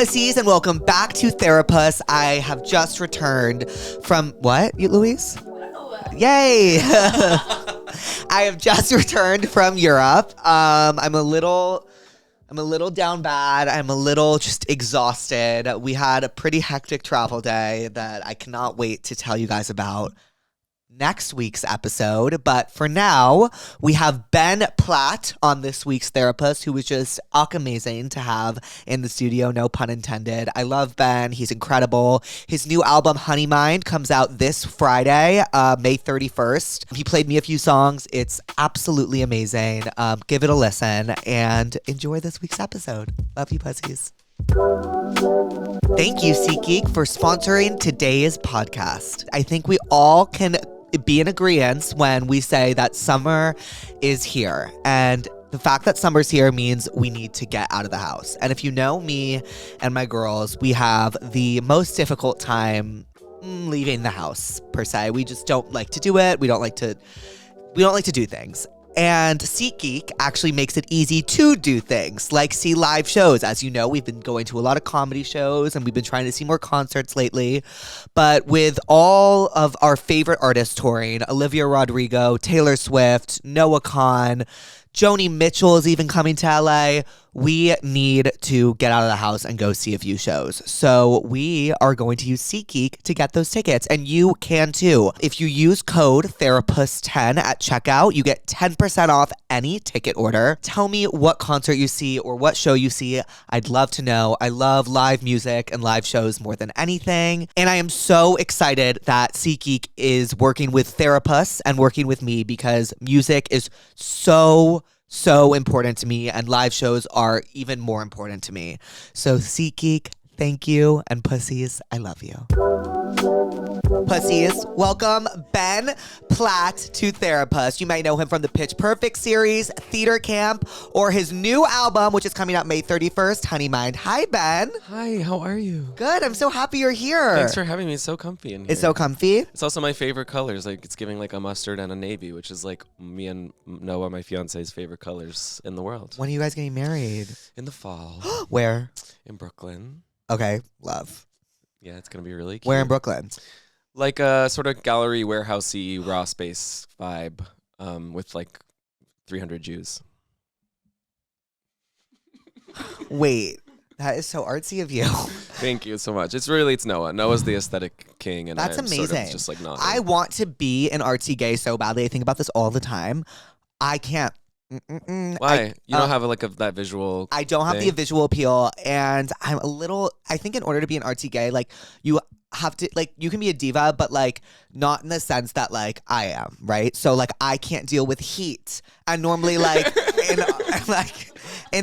pussies, and welcome back to Therapuss. I have just returned from what, Louise? Yay! I have just returned from Europe. I'm a little down bad. I'm a little just exhausted. We had a pretty hectic travel day that I cannot wait to tell you guys about next week's episode. But for now, we have Ben Platt on this week's Therapuss, who was just amazing to have in the studio, no pun intended. I love Ben. He's incredible. His new album, Honeymind, comes out this Friday, May 31st. He played me a few songs. It's absolutely amazing. Give it a listen and enjoy this week's episode. Love you, pussies. Thank you, SeatGeek, for sponsoring today's podcast. I think we all can be in agreement when we say that summer is here. And the fact that summer's here means we need to get out of the house. And if you know me and my girls, we have the most difficult time leaving the house, per se. We just don't like to do it. We don't like to do things. And SeatGeek actually makes it easy to do things, like see live shows. As you know, we've been going to a lot of comedy shows, and we've been trying to see more concerts lately. But with all of our favorite artists touring, Olivia Rodrigo, Taylor Swift, Noah Kahan, Joni Mitchell is even coming to LA. We need to get out of the house and go see a few shows. So we are going to use SeatGeek to get those tickets, and you can too. If you use code Therapuss10 at checkout, you get 10% off any ticket order. Tell me what concert you see or what show you see. I'd love to know. I love live music and live shows more than anything. And I am so excited that SeatGeek is working with Therapuss and working with me, because music is so important to me, and live shows are even more important to me. So SeatGeek, thank you, and pussies, I love you. Pussies, welcome Ben Platt to Therapuss. You might know him from the Pitch Perfect series, Theater Camp, or his new album, which is coming out May 31st, Honeymind. Hi, Ben. Hi, how are you? Good, I'm so happy you're here. Thanks for having me. It's so comfy in here. It's so comfy? It's also my favorite colors. Like, it's giving like a mustard and a navy, which is like me and Noah, my fiance's favorite colors in the world. When are you guys getting married? In the fall. Where? In Brooklyn. Okay, love. Yeah, it's going to be really cute. Where in Brooklyn? Like a sort of gallery, warehousey, raw space vibe with like 300 Jews. Wait, that is so artsy of you. Thank you so much. It's Noah. Noah's the aesthetic king, and that's I'm amazing. Sort of just like not. I want to be an artsy gay so badly. I think about this all the time. I can't. Why? You don't have that visual. I don't have the visual appeal, and I'm a little. I think in order to be an artsy gay, like you have to, like, you can be a diva, but like not in the sense that like I am, right? So like I can't deal with heat, and normally like in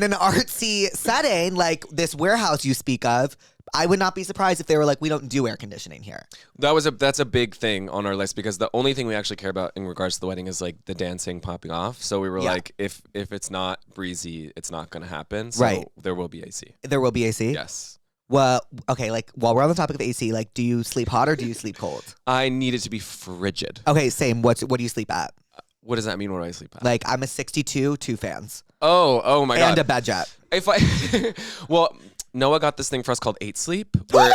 an artsy setting like this warehouse you speak of, I would not be surprised if they were like, we don't do air conditioning here. That's a big thing on our list, because the only thing we actually care about in regards to the wedding is like the dancing popping off. So we were like, if it's not breezy, it's not going to happen. So right. There will be AC. There will be AC? Yes. Well, okay, like while we're on the topic of AC, like do you sleep hot or do you sleep cold? I need it to be frigid. Okay, same. What do you sleep at? What does that mean? What do I sleep at? Like I'm a 62, 2 fans. Oh my God. And a bed jet. Well, Noah got this thing for us called 8 Sleep. Where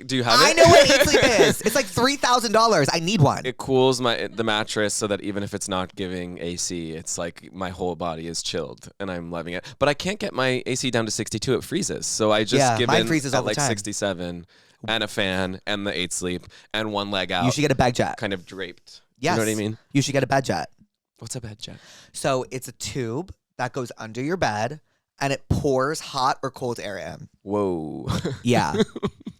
do you have it? I know what 8 Sleep is. It's like $3,000. I need one. It cools the mattress so that even if it's not giving AC, it's like my whole body is chilled, and I'm loving it. But I can't get my AC down to 62. It freezes. So I just give in freezes all at the like time. 67 and a fan and the 8 Sleep and one leg out. You should get a bed jet. Kind of draped. Yes. You know what I mean? You should get a bed jet. What's a bed jet? So it's a tube that goes under your bed, and it pours hot or cold air in. Whoa. Yeah.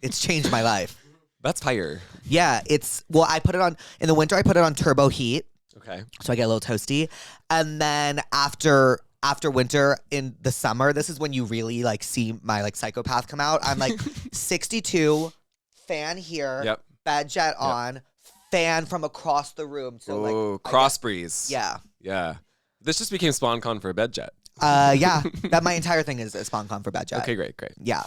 It's changed my life. That's fire. Yeah, I put it on, in the winter I put it on turbo heat. Okay. So I get a little toasty. And then after winter, in the summer, this is when you really like see my like psychopath come out. I'm like 62, fan here, yep. bed jet on, fan from across the room. So like cross breeze. Yeah. Yeah. This just became SpawnCon for a bed jet. Yeah, that my entire thing is a SpawnCon for bed jet. Okay, great. Yeah.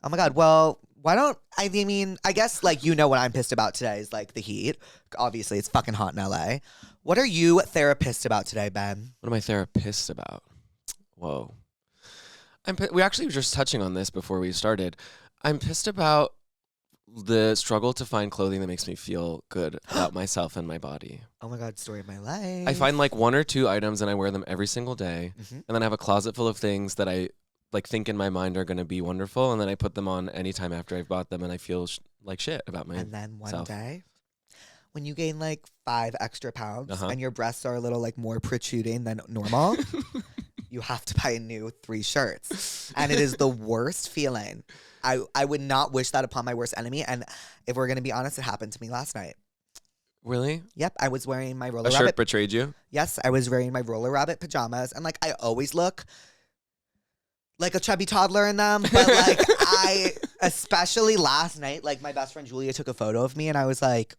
Oh my God. Well, why don't I mean, I guess like what I'm pissed about today is like the heat. Obviously, it's fucking hot in LA. What are you therapist about today, Ben? What am I therapist about? Whoa. We actually were just touching on this before we started. I'm pissed about the struggle to find clothing that makes me feel good about myself and my body. Oh my God, story of my life. I find like 1 or 2 items and I wear them every single day. And then I have a closet full of things that I like think in my mind are going to be wonderful. And then I put them on anytime after I've bought them and I feel like shit about myself. And then one day, when you gain like 5 extra pounds and your breasts are a little like more protruding than normal, you have to buy a new 3 shirts. And it is the worst feeling. I would not wish that upon my worst enemy. And if we're going to be honest, it happened to me last night. Really? Yep. I was wearing my roller rabbit. A shirt betrayed you? Yes. I was wearing my roller rabbit pajamas. And like, I always look like a chubby toddler in them. But like, especially last night, like my best friend Julia took a photo of me and I was like,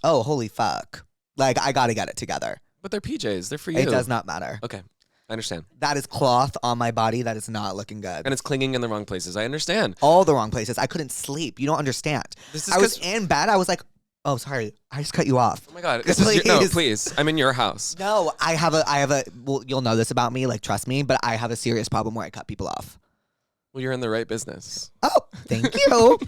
oh, holy fuck. Like, I got to get it together. But they're PJs. They're for you. It does not matter. Okay. I understand. That is cloth on my body that is not looking good. And it's clinging in the wrong places. I understand. All the wrong places. I couldn't sleep. You don't understand. I was in bed. I was like, oh, sorry. I just cut you off. Oh my God. No, please. I'm in your house. No, well, you'll know this about me. Like, trust me, but I have a serious problem where I cut people off. Well, you're in the right business. Oh, thank you.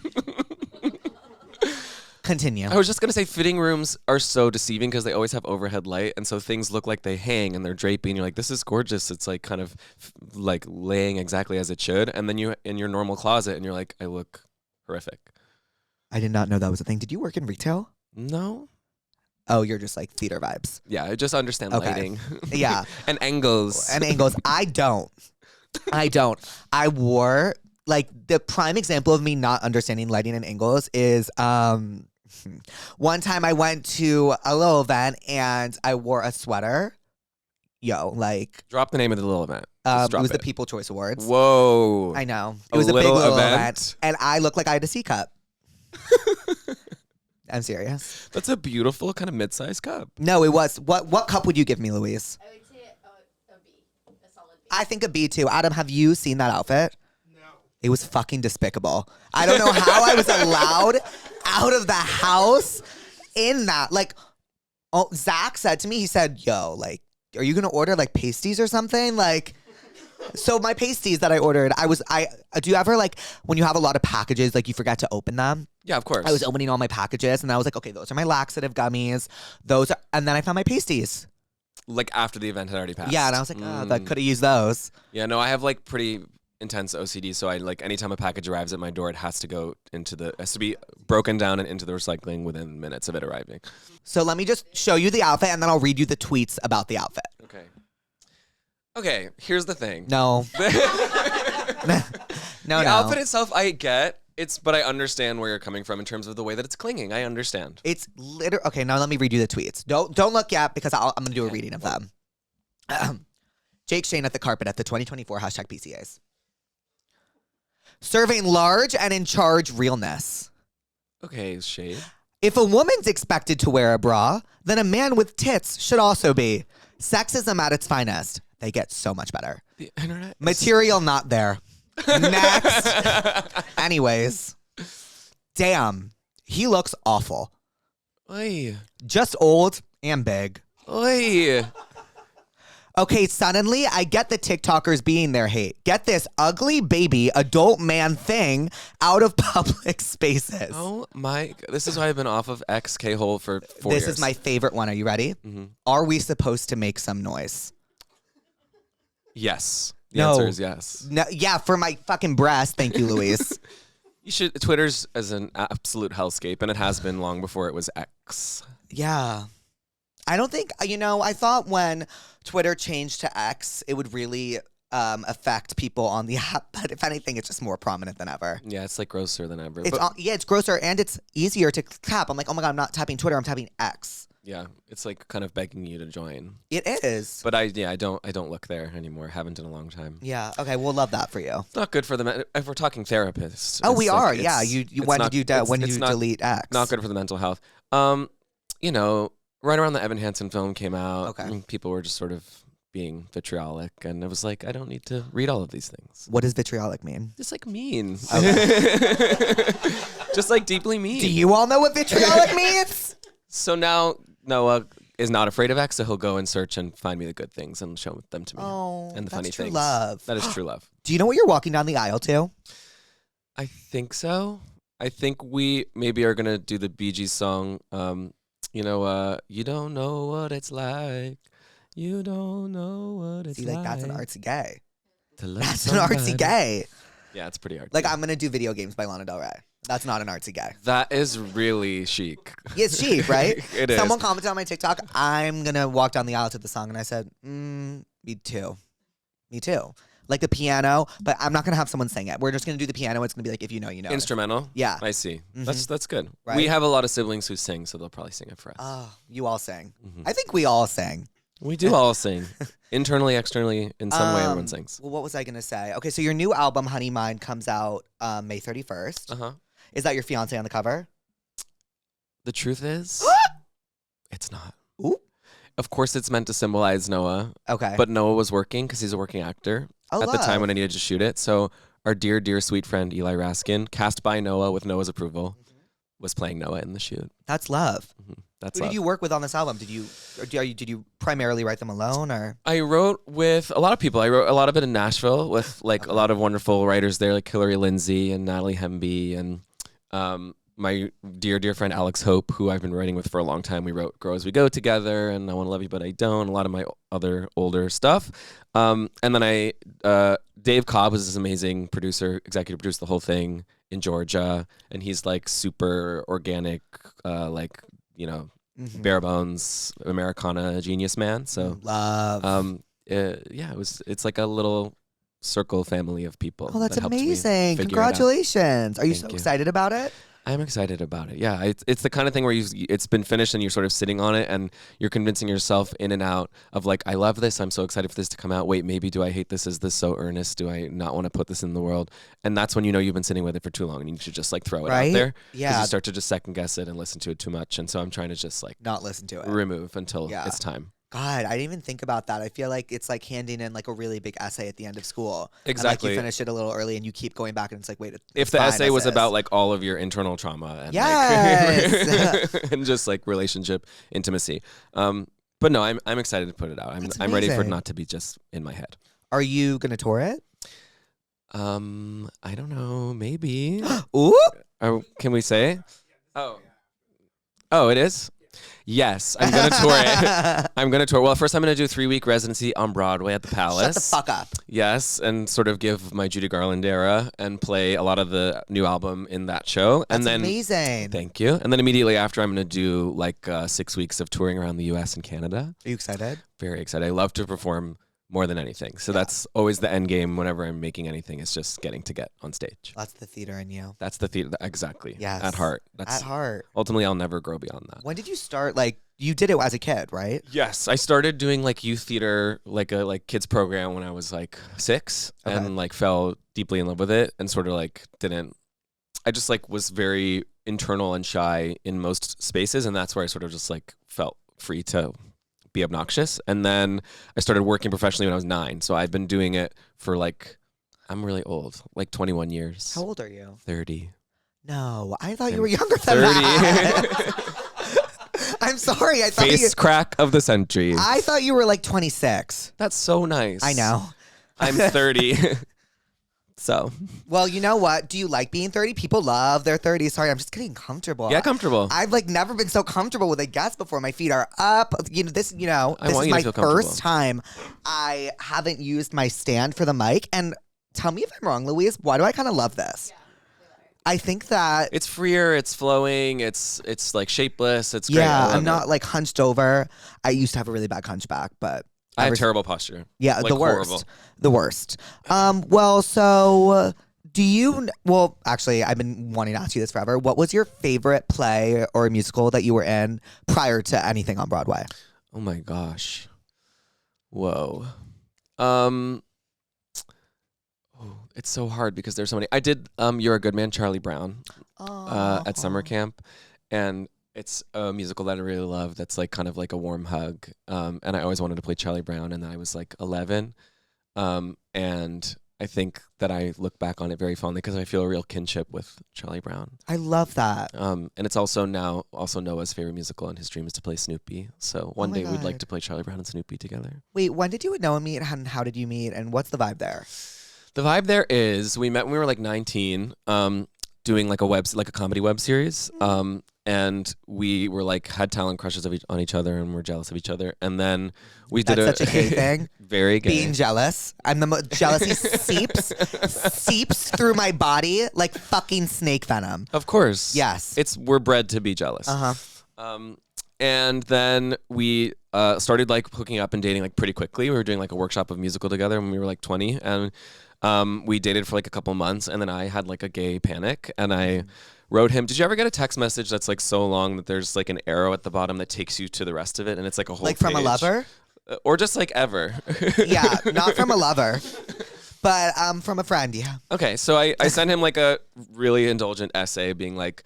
Continue. I was just going to say fitting rooms are so deceiving because they always have overhead light. And so things look like they hang and they're drapey. And you're like, this is gorgeous. It's like kind of like laying exactly as it should. And then you in your normal closet and you're like, I look horrific. I did not know that was a thing. Did you work in retail? No. Oh, you're just like theater vibes. Yeah, I just understand lighting. Yeah. And angles. I don't. I wore, like, the prime example of me not understanding lighting and angles is one time I went to a little event and I wore a sweater. Like, drop the name of the little event. It was the People Choice Awards. Whoa. I know. It was a big little event. And I looked like I had a C cup. I'm serious. That's a beautiful kind of mid-sized cup. No, it was. What cup would you give me, Louise? I would say a B. A solid B. I think a B too. Adam, have you seen that outfit? No. It was fucking despicable. I don't know how I was allowed out of the house in that. Like, Zach said to me, he said, yo, like, are you going to order like pasties or something? Like, so my pasties that I ordered, do you ever like, when you have a lot of packages, like you forget to open them? Yeah, of course. I was opening all my packages and I was like, okay, those are my laxative gummies. And then I found my pasties. Like after the event had already passed. Yeah, and I was like, oh, I could have used those. Yeah, no, I have like pretty intense OCD, so I like anytime a package arrives at my door, it has to be broken down and into the recycling within minutes of it arriving. So let me just show you the outfit and then I'll read you the tweets about the outfit. Okay, here's the thing. No. The outfit itself, I get. But I understand where you're coming from in terms of the way that it's clinging. I understand. It's literally okay. Now let me read you the tweets. Don't look yet because I'm gonna do a reading of them. Jake Shane at the carpet at the 2024 #PCAs. Serving large and in charge realness. Okay, Shade. If a woman's expected to wear a bra, then a man with tits should also be. Sexism at its finest. They get so much better. The internet. Material not there. Next. Anyways. Damn. He looks awful. Oy. Just old and big. Oy. Okay, suddenly I get the TikTokers being their hate. Get this ugly baby adult man thing out of public spaces. Oh my. This is why I've been off of X K-hole for 4 years. This is my favorite one. Are you ready? Mm-hmm. Are we supposed to make some noise? Yes. The answer is yes. No, yeah, for my fucking breast. Thank you, Louise. You should. Twitter's as an absolute hellscape, and it has been long before it was X. Yeah. I don't think, I thought when Twitter changed to X, it would really affect people on the app. But if anything, it's just more prominent than ever. Yeah, it's like grosser than ever. It's grosser and it's easier to tap. I'm like, oh my God, I'm not tapping Twitter, I'm tapping X. Yeah, it's like kind of begging you to join. It is. But I don't look there anymore. Haven't in a long time. Yeah. Okay. We'll love that for you. It's not good for the if we're talking therapists. Oh, we are. Yeah. When did you delete X? Not good for the mental health. Right around the Evan Hansen film came out, people were just sort of being vitriolic, and I was like, I don't need to read all of these things. What does vitriolic mean? Just like mean. Okay. Just like deeply mean. Do you all know what vitriolic means? So now, Noah, is not afraid of X, so he'll go and search and find me the good things and show them to me. Oh, and the that's funny true things. love. That is true love. Do you know what you're walking down the aisle to? I think so. I think we maybe are gonna do the Bee Gees song. You don't know what it's like. You don't know what it's See, like. like that's an artsy gay. to love That's an artsy somebody. gay. Yeah, it's pretty artsy. Like I'm gonna do Video Games by Lana Del Rey. That's not an artsy gay. That is really chic. It's cheap, right? It is. Someone commented on my TikTok, I'm gonna walk down the aisle to the song, and I said, me too. Me too. Like the piano, but I'm not gonna have someone sing it. We're just gonna do the piano. It's gonna be like, if you know, you know. Instrumental. Yeah. I see. Mhm. That's good. Right? We have a lot of siblings who sing, so they'll probably sing it for us. Oh, you all sing. Mhm. I think we all sing. We do all sing. Internally, externally, in some way, everyone sings. Well, what was I gonna say? Okay, so your new album, Honeymind, comes out May 31st. Uh-huh. Is that your fiance on the cover? The truth is, it's not. Ooh. Of course, it's meant to symbolize Noah, Okay. but Noah was working because he's a working actor Oh, at the time love. when I needed to shoot it. So our dear, dear, sweet friend Eli Raskin, cast by Noah with Noah's approval, was playing Noah in the shoot. That's love. That's Who love. did you work with on this album? Did you primarily write them alone, or? I wrote with a lot of people. I wrote a lot of it in Nashville with like a lot of wonderful writers there, like Hillary Lindsay and Natalie Hemby and my dear, dear friend Alex Hope, who I've been writing with for a long time. We wrote Grow As We Go together and I Want to Love You But I Don't, a lot of my other older stuff. And then Dave Cobb was this amazing producer, executive produced the whole thing in Georgia. And he's like super organic, bare bones Americana genius man. So Love. it's like a little circle family of people. Oh, that's that helped me amazing. figure it out. Congratulations. Are you so Thank you. excited about it? I'm excited about it. Yeah, it's the kind of thing where it's been finished and you're sort of sitting on it and you're convincing yourself in and out of like, I love this. I'm so excited for this to come out. Wait, maybe do I hate this? Is this so earnest? Do I not want to put this in the world? And that's when you know you've been sitting with it for too long and you should just like throw it Right? out there. 'Cause Yeah. you start to just second guess it and listen to it too much. And so I'm trying to just like Not listen to it. remove until Yeah. it's time. God, I didn't even think about that. I feel like it's like handing in like a really big essay at the end of school. And, Exactly. like you finish it a little early and you keep going back and it's like, wait. If it's the fine essay as was is. about like all of your internal trauma and Yes. like, and just like relationship intimacy. But no, I'm excited to put it out. That's I'm ready for it amazing. not to be just in my head. Are you gonna tour it? I don't know, maybe. Ooh. Can we say? Oh, it is? Yes, I'm going to tour it. I'm going to tour. Well, first I'm going to do a 3-week residency on Broadway at the Palace. Shut the fuck up. Yes, and sort of give my Judy Garland era and play a lot of the new album in that show. That's and then amazing. Thank you. And then immediately after, I'm going to do like 6 weeks of touring around the U.S. and Canada. Are you excited? Very excited. I love to perform more than anything. So that's always the end game whenever I'm making anything, is just getting to get on stage. That's the theater in you. That's the theater. Exactly. Yes. At heart. That's At heart. ultimately, I'll never grow beyond that. When did you start? Like, you did it as a kid, right? Yes, I started doing like youth theater, like a kids program when I was like 6, Okay. and like fell deeply in love with it, and sort of like didn't. I just like was very internal and shy in most spaces, and that's where I sort of just like felt free to be obnoxious. And then I started working professionally when I was 9, so I've been doing it for like, I'm really old, like 21 years. How old are you? 30. No, I thought you I'm were younger than 30. that. I'm sorry. I thought Face crack of the century. I thought you were like 26. That's so nice. I know. I'm 30. So Well, you know what? Do you like being 30? People love their 30s. Sorry, I'm just getting comfortable. yeah, comfortable. I've like never been so comfortable with a guest before. My feet are up. This I is want you to my feel comfortable. first time I haven't used my stand for the mic. And tell me if I'm wrong, Louise. Why do I kind of love this? I think that It's freer, it's flowing, it's like shapeless, it's great. yeah, I love I'm not it. like hunched over. I used to have a really bad hunchback, but I have ever- terrible posture. Yeah, Like, the worst. horrible. The worst. Well, so do you? Well, actually, I've been wanting to ask you this forever. What was your favorite play or musical that you were in prior to anything on Broadway? Oh my gosh. Whoa. It's so hard because there's so many. I did You're a Good Man, Charlie Brown at summer camp, and it's a musical that I really love that's like kind of like a warm hug. And I always wanted to play Charlie Brown, and then I was like 11. And I think that I look back on it very fondly because I feel a real kinship with Charlie Brown. I love that. And it's also now Noah's favorite musical, and his dream is to play Snoopy. So one my day we'd like God. to play Charlie Brown and Snoopy together. Wait, when did you and Noah meet and how did you meet and what's the vibe there? The vibe there is we met when we were like 19, doing like a comedy web series. And we were like had talent crushes on each other and were jealous of each other. And then we did That's such a gay thing. Very gay. Being jealous. I'm the jealousy seeps through my body like fucking snake venom. Of course. Yes. We're bred to be jealous. And then we started like hooking up and dating like pretty quickly. We were doing like a workshop of musical together when we were like 20, and we dated for like a couple months, and then I had like a gay panic, and I wrote him. Did you ever get a text message that's like so long that there's like an arrow at the bottom that takes you to the rest of it, and it's like a whole like from a page? lover? Or just like ever? Yeah, not from a lover, but from a friend. Yeah. Okay, so I sent him like a really indulgent essay being like,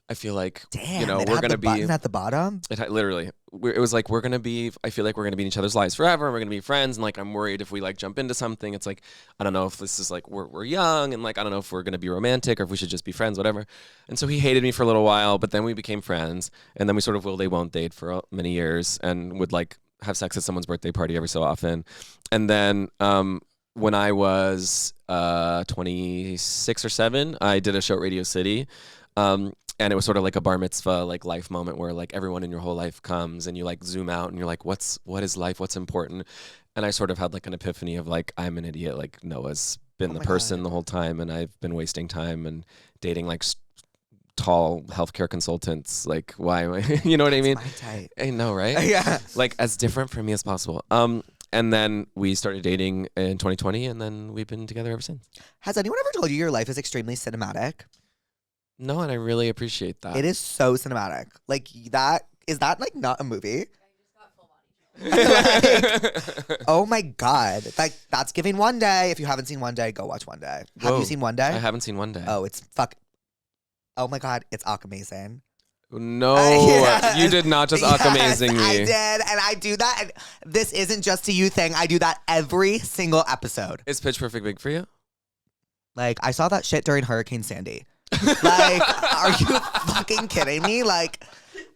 I feel like, Damn, we're it going had to the be button at the bottom. literally, it was like, I feel like we're going to be in each other's lives forever, and we're going to be friends, and like I'm worried if we like jump into something, it's like I don't know if this is like we're young, and like I don't know if we're going to be romantic or if we should just be friends, whatever. And so he hated me for a little while, but then we became friends, and then we sort of will they won't date for many years, and would like have sex at someone's birthday party every so often. And then when I was 26 or 7, I did a show at Radio City. And it was sort of like a bar mitzvah, like life moment where like everyone in your whole life comes and you like zoom out and you're like, what is life? What's important? And I sort of had like an epiphany of like, I'm an idiot. Like Noah's been the person the whole time, and I've been wasting time and dating like tall healthcare consultants. Like, why am I, you know what I mean? My type. I know, right? Yeah. Like as different from me as possible. And then we started dating in 2020, and then we've been together ever since. Has anyone ever told you your life is extremely cinematic? No, and I really appreciate that. It is so cinematic. Like that is that like not a movie? Like, oh my God. Like that's giving One Day. If you haven't seen One Day, go watch One Day. Have Whoa, you seen One Day? I haven't seen One Day. Oh, it's oh my God, it's Aca-amazing. No, Yeah. you did not just Aca-amazing me. I did, and I do that. And this isn't just a you thing. I do that every single episode. Is Pitch Perfect big for you? Like I saw that shit during Hurricane Sandy. Like, are you fucking kidding me? Like,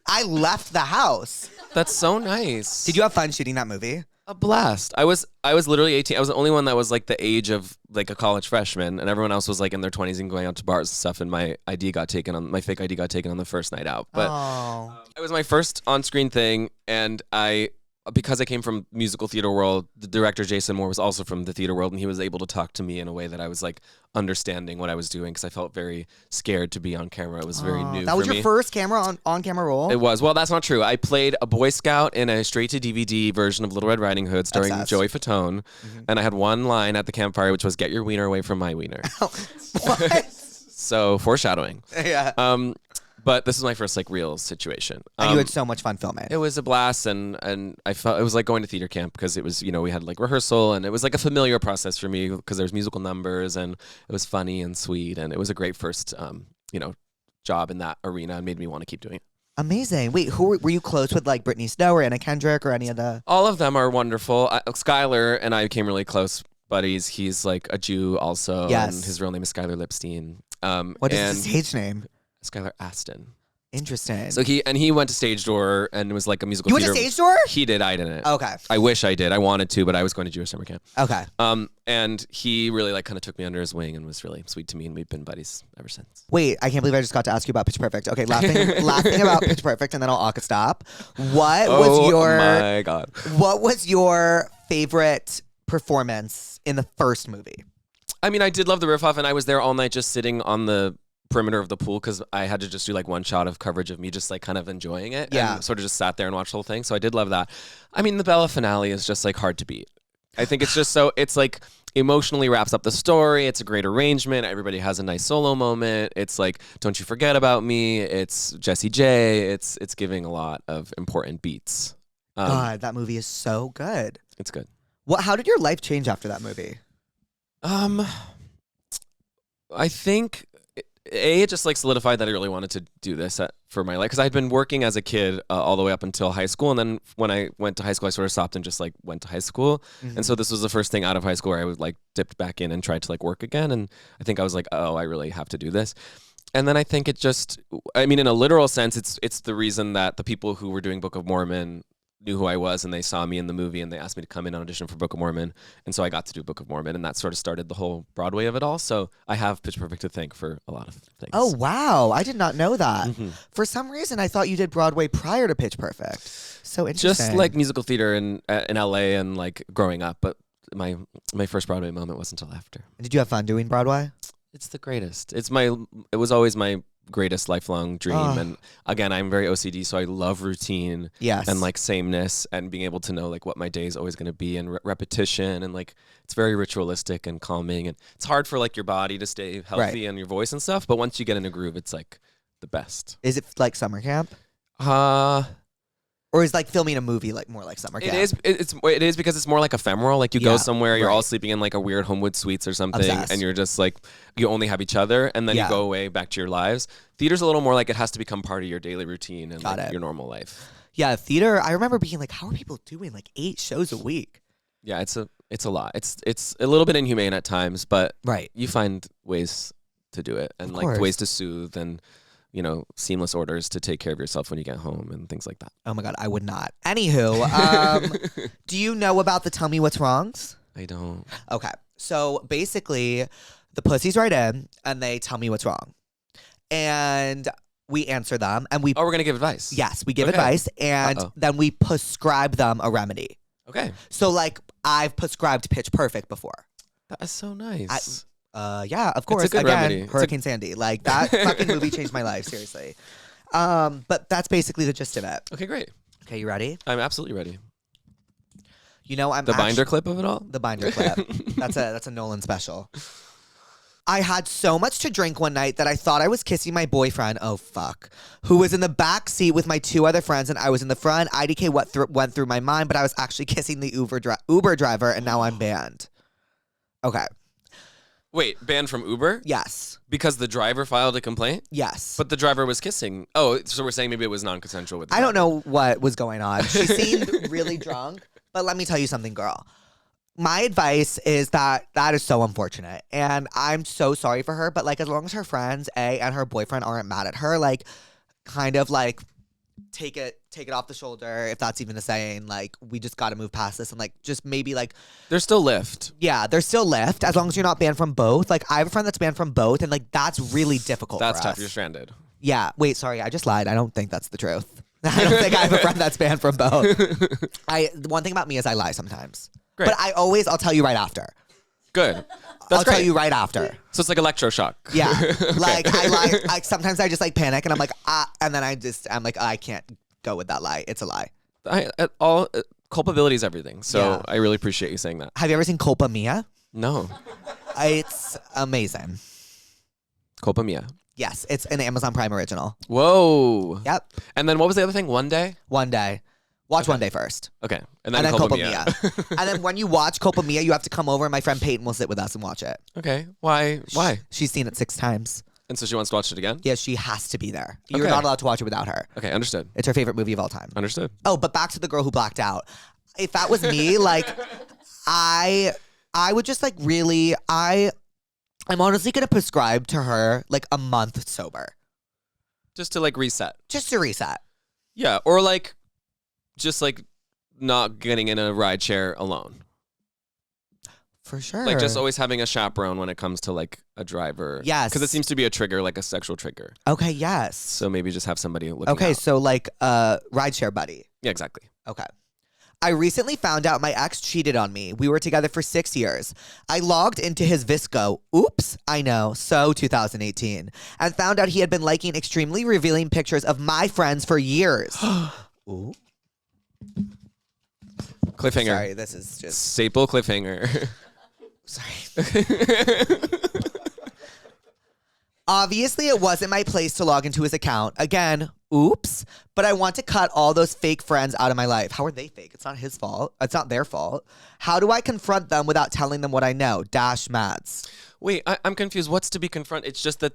I left the house. That's so nice. Did you have fun shooting that movie? A blast. I was literally 18. I was the only one that was like the age of like a college freshman, and everyone else was like in their 20s and going out to bars and stuff. And my fake ID got taken on the first night out. But it was my first on-screen thing, and because I came from musical theater world, the director Jason Moore was also from the theater world, and he was able to talk to me in a way that I was like understanding what I was doing, because I felt very scared to be on camera. It was very new. That was for your me. first on camera role? It was. Well, that's not true. I played a Boy Scout in a straight-to-DVD version of Little Red Riding Hood starring Obsessed. Joey Fatone, and I had one line at the campfire, which was, "Get your wiener away from my wiener." What? So, foreshadowing. Yeah. But this is my first like real situation. And you had so much fun filming. It was a blast, and I felt it was like going to theater camp, because it was, we had like rehearsal, and it was like a familiar process for me because there's musical numbers, and it was funny and sweet, and it was a great first job in that arena, and made me want to keep doing it. Amazing. Wait, who were you close with, like Brittany Snow or Anna Kendrick or any of the? All of them are wonderful. Skylar and I became really close buddies. He's like a Jew also, Yes. and his real name is Skylar Lipstein. What is his stage name? Skylar Aston. Interesting. So he went to Stage Door and was like a musical You went theater. to Stage Door? He did. I didn't. Okay. I wish I did. I wanted to, but I was going to Jewish summer camp. Okay. And he really like kind of took me under his wing and was really sweet to me, and we've been buddies ever since. Wait, I can't believe I just got to ask you about Pitch Perfect. Okay, last thing about Pitch Perfect, and then I'll Aca stop. What was Oh my God. What was your favorite performance in the first movie? I mean, I did love the riff off, and I was there all night just sitting on the perimeter of the pool, because I had to just do like one shot of coverage of me just like kind of enjoying it. Yeah. And sort of just sat there and watched the whole thing. So I did love that. I mean, the Bella finale is just like hard to beat. I think it's just it's like emotionally wraps up the story. It's a great arrangement. Everybody has a nice solo moment. It's like, Don't You Forget About Me. It's Jessie J. It's giving a lot of important beats. God, that movie is so good. It's good. How did your life change after that movie? I think it just like solidified that I really wanted to do this for my life because I had been working as a kid all the way up until high school, and then when I went to high school, I sort of stopped and just like went to high school, and so this was the first thing out of high school where I was like dipped back in and tried to like work again, and I think I was like, oh, I really have to do this. And then I think it just, I mean, in a literal sense, it's the reason that the people who were doing Book of Mormon knew who I was, and they saw me in the movie, and they asked me to come in and audition for Book of Mormon, and so I got to do Book of Mormon, and that sort of started the whole Broadway of it all. So I have Pitch Perfect to thank for a lot of things. Oh, wow. I did not know that. Mm-hmm. For some reason, I thought you did Broadway prior to Pitch Perfect. So interesting. Just like musical theater in LA and like growing up, but my first Broadway moment wasn't until after. Did you have fun doing Broadway? It's the greatest. It was always my greatest lifelong dream. And again, I'm very OCD, so I love routine. Yes. And like sameness and being able to know like what my day is always going to be and repetition, and like it's very ritualistic and calming, and it's hard for like your body to stay healthy and your voice and stuff, but once you get in a groove, it's like the best. Is it like summer camp? Or is like filming a movie like more like summer camp? It is because it's more like ephemeral. Like you go somewhere, you're all sleeping in like a weird Homewood Suites or something, Obsessed. and you're just like you only have each other, and then you go away back to your lives. Theater's a little more like it has to become part of your daily routine and like your normal life. Yeah, theater. I remember being like, how are people doing like 8 shows a week? Yeah, it's a lot. It's a little bit inhumane at times, but you find ways to do it, and like ways to soothe, and seamless orders to take care of yourself when you get home and things like that. Oh my God, I would not. Anywho, do you know about the Tell Me What's Wrongs? I don't. Okay, so basically, the pussies write in and they tell me what's wrong, and we answer them, and we. Oh, we're gonna give advice. Yes, we give advice, and then we prescribe them a remedy. Okay. So like, I've prescribed Pitch Perfect before. That is so nice. Yeah, of course. It's a good remedy. Hurricane Sandy. Like that fucking movie changed my life, seriously. But that's basically the gist of it. Okay, great. Okay, you ready? I'm absolutely ready. I'm the binder clip of it all? The binder clip. That's a Nolan special. I had so much to drink one night that I thought I was kissing my boyfriend, oh fuck, who was in the back seat with my 2 other friends, and I was in the front. IDK went through my mind, but I was actually kissing the Uber driver, and now I'm banned. Okay. Wait, banned from Uber? Yes. Because the driver filed a complaint? Yes. But the driver was kissing. Oh, so we're saying maybe it was non-consensual with the I don't know what was going on. She seemed really drunk, but let me tell you something, girl. My advice is that is so unfortunate, and I'm so sorry for her, but like as long as her friends, and her boyfriend aren't mad at her, like kind of like take it off the shoulder, if that's even a saying. Like, we just got to move past this, and like just maybe like there's still lift. Yeah, there's still lift as long as you're not banned from both. Like, I have a friend that's banned from both, and like that's really difficult. That's for tough. us. You're stranded. Yeah. Wait, sorry, I just lied. I don't think that's the truth. I don't think I have a friend that's banned from both. The one thing about me is I lie sometimes. Great. But I'll tell you right after. Good. I'll tell you right after. So it's like electroshock. Yeah. Okay. Like I lie. Sometimes I just like panic, and I'm like, and then I'm like, I can't go with that lie. It's a lie. Culpability is everything. So I really appreciate you saying that. Have you ever seen Culpa Mia? No. It's amazing. Culpa Mia. Yes, it's an Amazon Prime original. Whoa. Yep. And then what was the other thing? One Day? One Day. Watch One Day first. Okay. And then Culpa Mia. And then when you watch Culpa Mia, you have to come over, and my friend Peyton will sit with us and watch it. Okay. Why? She's seen it 6 times. And so she wants to watch it again? Yeah, she has to be there. You're Okay. not allowed to watch it without her. Okay, understood. It's her favorite movie of all time. Understood. Oh, but back to the girl who blacked out. If that was me, like, I would just like really, I'm honestly gonna prescribe to her like a month sober. Just to like reset. Just to reset. Yeah, or like just like not getting in a ride share alone. For sure. Like just always having a chaperone when it comes to like a driver. Yes. Because it seems to be a trigger, like a sexual trigger. Okay, yes. So maybe just have somebody looking Okay, out. so like rideshare buddy. Yeah, exactly. Okay. I recently found out my ex cheated on me. We were together for 6 years. I logged into his Visco. Oops, I know, so 2018. And found out he had been liking extremely revealing pictures of my friends for years. Ooh. Cliffhanger. Sorry, this is just... Staple cliffhanger. Sorry. Obviously, it wasn't my place to log into his account. Again, oops. But I want to cut all those fake friends out of my life. How are they fake? It's not his fault. It's not their fault. How do I confront them without telling them what I know? Mads. Wait, I'm confused. What's to be confronted? It's just that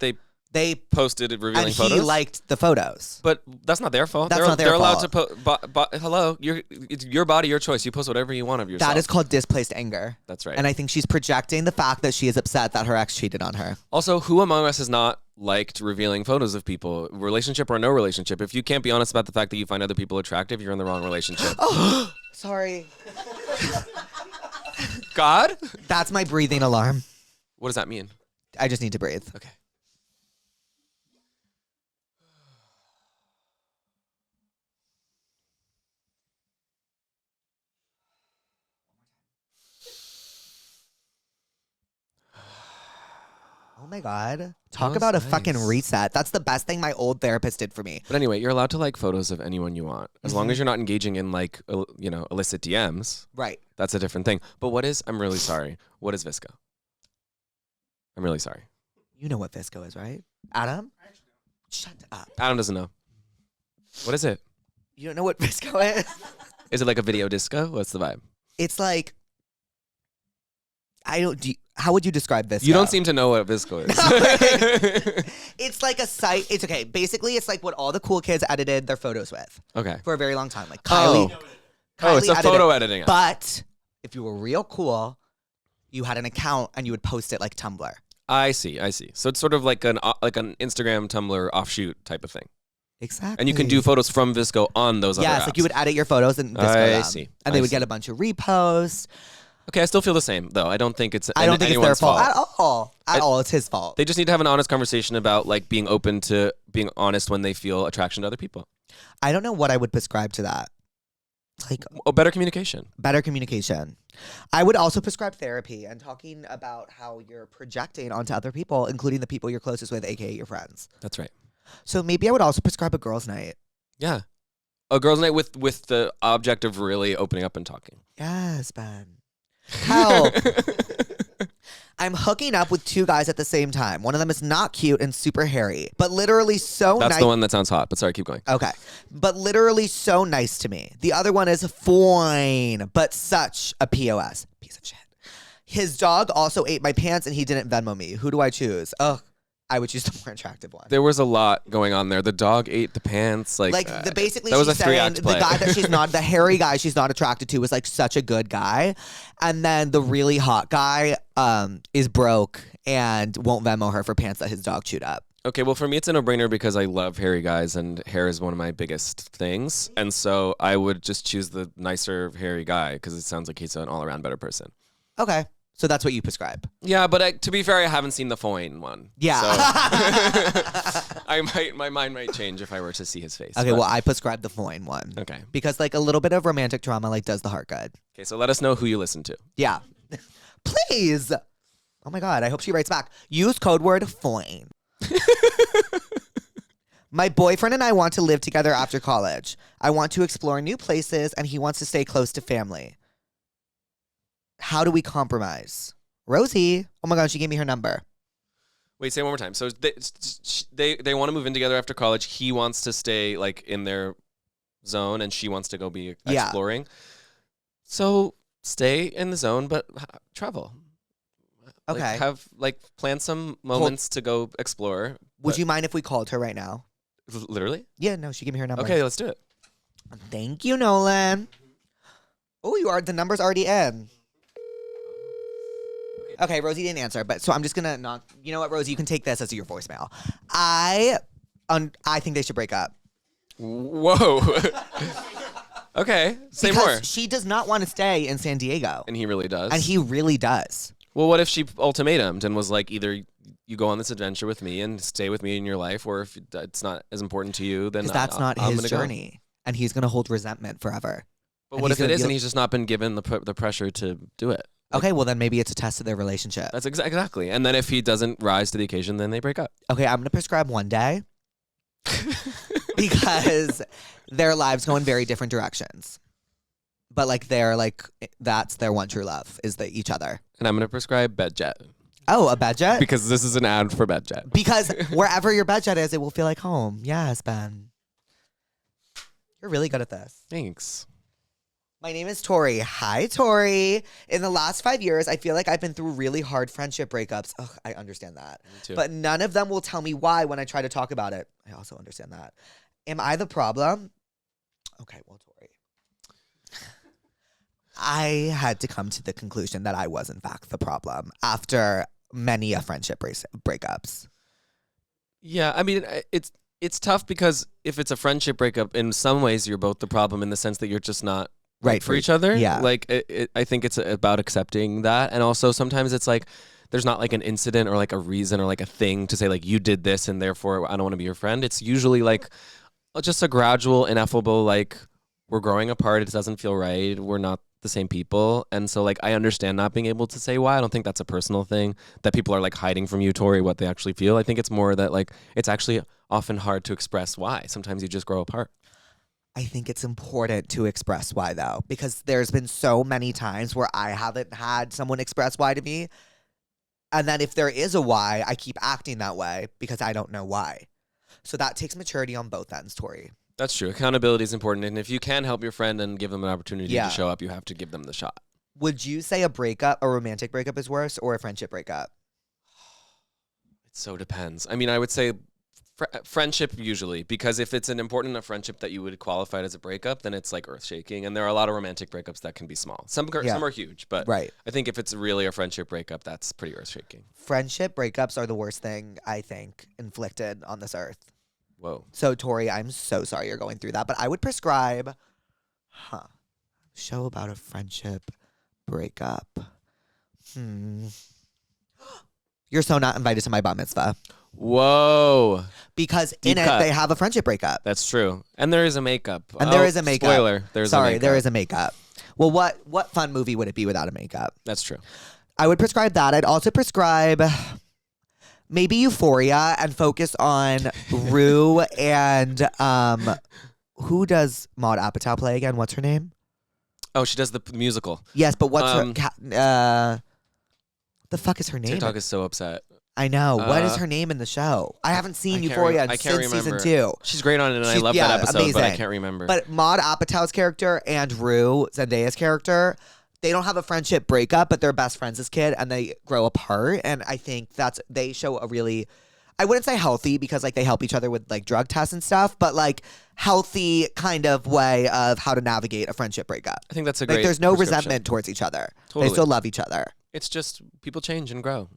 They posted revealing and photos. he liked the photos. But that's not their fault. That's they're, not their they're allowed fault. to post. Hello, it's your body, your choice. You post whatever you want of yourself. That is called displaced anger. That's right. And I think she's projecting the fact that she is upset that her ex cheated on her. Also, who among us has not liked revealing photos of people, relationship or no relationship? If you can't be honest about the fact that you find other people attractive, you're in the wrong relationship. Oh, sorry. God? That's my breathing alarm. What does that mean? I just need to breathe. Okay. Oh my God. Talk That about a was fucking nice. reset. That's the best thing my old therapist did for me. But anyway, you're allowed to like photos of anyone you want, as long as you're not engaging in like illicit DMs. Right. That's a different thing. But what is? I'm really sorry. What is Visco? I'm really sorry. You know what Visco is, right? Adam? Shut up. Adam doesn't know. What is it? You don't know what Visco is? Is it like a video disco? What's the vibe? It's like, how would you describe Visco? You don't seem to know what Visco is. It's like a site. It's okay. Basically, it's like what all the cool kids edited their photos with Okay. for a very long time. Like Kylie. Oh, it's a edited photo it. editing app. But if you were real cool, you had an account and you would post it like Tumblr. I see. So it's sort of like an Instagram, Tumblr offshoot type of thing. Exactly. And you can do photos from Visco on those other apps. Yes, like you would edit your photos and Visco I them. see. And they I would see. get a bunch of reposts. Okay, I still feel the same though. I don't think it's I don't think it's their anyone's fault at all. At all, it's his fault. They just need to have an honest conversation about like being open to being honest when they feel attraction to other people. I don't know what I would prescribe to that. Like Better communication. better communication. I would also prescribe therapy and talking about how you're projecting onto other people, including the people you're closest with, aka your friends. That's right. So maybe I would also prescribe a girls' night. Yeah. A girls' night with the object of really opening up and talking. Yes, Ben. Hell, I'm hooking up with two guys at the same time. One of them is not cute and super hairy, but literally so That's nice. the one that sounds hot, but sorry, keep going. Okay. But literally so nice to me. The other one is fine, but such a POS. Piece of shit. His dog also ate my pants and he didn't Venmo me. Who do I choose? Ugh. I would choose the more attractive one. There was a lot going on there. The dog ate the pants. Basically, that was she's a saying 3-act the play. guy that she's not, the hairy guy she's not attracted to is like such a good guy. And then the really hot guy is broke and won't Venmo her for pants that his dog chewed up. Okay, well, for me, it's a no-brainer because I love hairy guys, and hair is one of my biggest things. And so I would just choose the nicer hairy guy because it sounds like he's an all-around better person. Okay. So that's what you prescribe. Yeah, but to be fair, I haven't seen the Foyne one. Yeah. So my mind might change if I were to see his face. Okay, but- well, I prescribe the Foyne one. Okay. Because like a little bit of romantic drama like does the heart good. Okay, so let us know who you listen to. Yeah. Please. Oh my God, I hope she writes back. Use code word Foyne. My boyfriend and I want to live together after college. I want to explore new places and he wants to stay close to family. How do we compromise? Rosie. Oh my God, she gave me her number. Wait, say it one more time. So they want to move in together after college. He wants to stay like in their zone, and she wants to go be Yeah. exploring. So stay in the zone, but travel. Okay. Plan some moments to go explore. Would you mind if we called her right now? Literally? Yeah, no, she gave me her number. Okay, let's do it. Thank you, Nolan. Oh, the number's already in. Okay, Rosie didn't answer, but so I'm just gonna knock. You know what, Rosie? You can take this as your voicemail. I think they should break up. Whoa. Okay, say Because more. she does not want to stay in San Diego, And he really does. and he really does. Well, what if she ultimatumed and was like, either you go on this adventure with me and stay with me in your life, or if it's not as important to you, then Because that's not I'm his gonna go. journey, and he's gonna hold resentment forever. But And what he's if it gonna is be and like- he's just not been given the pressure to do it? Okay, well then maybe it's a test of their relationship. That's exactly. And then if he doesn't rise to the occasion, then they break up. Okay, I'm gonna prescribe one day because their lives go in very different directions. But that's their one true love is each other. And I'm going to prescribe BedJet Oh, a budget? because this is an ad for BedJet. Because wherever your budget is, it will feel like home. Yes, Ben. You're really good at this. Thanks. My name is Tori. Hi, Tori. In the last 5 years, I feel like I've been through really hard friendship breakups. Ugh, I understand that. Me too. But none of them will tell me why when I try to talk about it. I also understand that. Am I the problem? Okay, well, Tori. I had to come to the conclusion that I was, in fact, the problem after many a friendship breakups. Yeah, I mean, it's tough because if it's a friendship breakup, in some ways you're both the problem in the sense that you're just not right for each other. Yeah. Like, I think it's about accepting that. And also sometimes it's like, there's not like an incident or like a reason or like a thing to say like, you did this and therefore I don't want to be your friend. It's usually like just a gradual, ineffable, like, we're growing apart. It doesn't feel right. We're not the same people. And so like, I understand not being able to say why. I don't think that's a personal thing that people are like hiding from you, Tori, what they actually feel. I think it's more that like, it's actually often hard to express why. Sometimes you just grow apart. I think it's important to express why, though, because there's been so many times where I haven't had someone express why to me. And then if there is a why, I keep acting that way because I don't know why. So that takes maturity on both ends, Tori. That's true. Accountability is important. And if you can help your friend and give them an opportunity Yeah. to show up, you have to give them the shot. Would you say a romantic breakup is worse or a friendship breakup? It so depends. I mean, I would say friendship usually, because if it's an important enough friendship that you would qualify it as a breakup, then it's like earth shaking. And there are a lot of romantic breakups that can be small. Some are huge, but Right. I think if it's really a friendship breakup, that's pretty earth shaking. Friendship breakups are the worst thing, I think, inflicted on this earth. Whoa. So, Tori, I'm so sorry you're going through that, but I would prescribe, show about a friendship breakup. You're so not invited to my bat mitzvah. Whoa. Because Deep in cut. it, they have a friendship breakup. That's true. And there is a makeup. And there is a makeup. Spoiler. There is a makeup. Well, what fun movie would it be without a makeup? That's true. I would prescribe that. I'd also prescribe maybe Euphoria and focus on Rue and who does Maud Apatow play again? What's her name? Oh, she does the musical. Yes, but what's her the fuck is her name? TikTok is so upset. I know. What is her name in the show? I haven't seen Euphoria since season 2. She's great on it, and I love that episode, amazing. but I can't remember. But Maud Apatow's character and Rue, Zendaya's character, they don't have a friendship breakup, but they're best friends as kid, and they grow apart. And I think they show a really, I wouldn't say healthy because like they help each other with like drug tests and stuff, but like healthy kind of way of how to navigate a friendship breakup. I think that's a great Like there's no prescription. resentment towards each other. Totally. They still love each other. It's just people change and grow.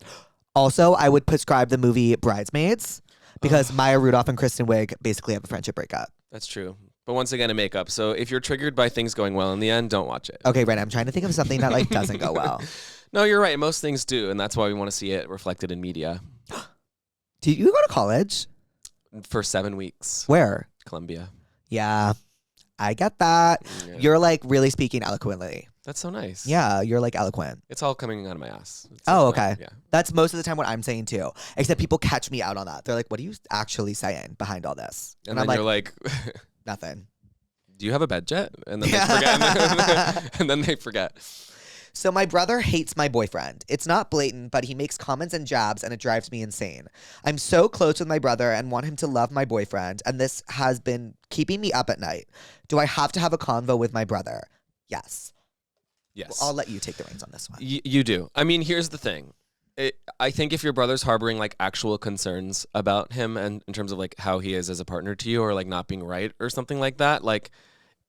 Also, I would prescribe the movie Bridesmaids because Maya Rudolph and Kristen Wiig basically have a friendship breakup. That's true. But once again, a makeup. So if you're triggered by things going well in the end, don't watch it. Okay, right. I'm trying to think of something that like doesn't go well. No, you're right. Most things do, and that's why we want to see it reflected in media. Did you go to college? For 7 weeks. Where? Columbia. Yeah, I get that. Yeah. You're like really speaking eloquently. That's so nice. Yeah, you're like eloquent. It's all coming out of my ass. It's Oh, so okay. fun. Yeah. That's most of the time what I'm saying too. Except people catch me out on that. They're like, "What are you actually saying behind all this?" And I'm then you're like, "Nothing." do you have a bed jet? And then they forget. And then they forget. So my brother hates my boyfriend. It's not blatant, but he makes comments and jabs, and it drives me insane. I'm so close with my brother and want him to love my boyfriend, and this has been keeping me up at night. Do I have to have a convo with my brother? Yes. Yes. Well, I'll let you take the reins on this one. You do. I mean, here's the thing. I think if your brother's harboring like actual concerns about him and in terms of like how he is as a partner to you or like not being right or something like that, like